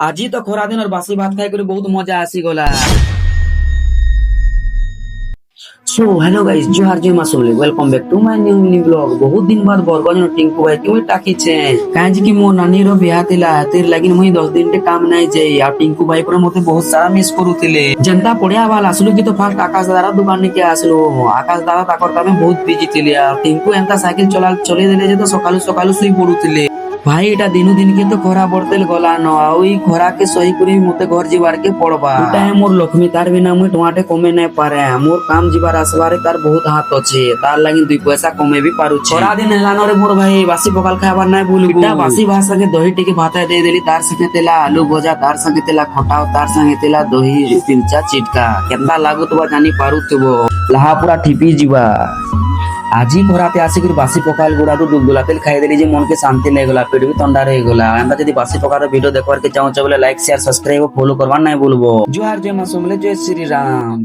আজি তো খরা দিনের বাসি ভাত খাই করে বহুত মজা আসিগলা। সো হ্যালো গাইস, জোহার জয় মাসুলি, welcome back to my new mini blog. বহুত দিন बाद বরগজন টিঙ্কু ভাই তুমি টাকিছে কাঁজি কি মো নানির বিয়া ଥିଲା তের লাগিন মুই 10 দিন তে কাম নাই যাই। আর টিঙ্কু ভাই পুরা মতে বহুত সারা মিস করুଥିଲେ। জনতা পড়িয়া বাল আসলো কি তো ফার্স্ট আকাশ দাদা দোকান নিকে আসলো। আকাশ দাদা তাকর কামে বহুত বিজি ଥିଲେ। আর টিঙ্কু এন্তা সাইকেল চলে দিলে যে তো সকালু সকালু শুই পড়ুଥିଲେ। ভাই এটা দিনু দিন কে তো খরা বর্তেল গলা ন ওই খরা কে সহি করে মতে ঘর ଯିବାର কে পড়বা। এটা মোর লক্ষ্মী তার বিনা মুই তোমাটে কমে নাই পারে। মোর কাম ଯିବାର আসবারে তার বহুত হাত আছে, তার লাগি 2 পয়সা কমে भी পারুছে। খরা দিন হেলানো রে মোর ভাই বাসি পকাল খাবার নাই ভুলবু। এটা বাসি ভাত সঙ্গে দহি টিকে ভাতে দেই দেলি, তার সঙ্গে তেলা আলু ভজা, তার সঙ্গে তেলা খটাও, তার সঙ্গে তেলা দহি তিনচা চিটকা কেনতা লাগুতবা জানি পারুথিব। লাহা পুরা ঠিপি ଯିବା। আজি ঘরাতে আসিকি বাসি পকাল গুড়া তো দুলদুলা তেল খাই দেলি যে মনকে শান্তি লাগলা, পেট भी ঠান্ডা রয়ে গলা। আমরা যদি বাসি পকার ভিডিও দেখবার কে চাও বলে লাইক শেয়ার সাবস্ক্রাইব ফলো করবার নাই বলবো। জোহার জয় মা সমলে, জয় শ্রী রাম।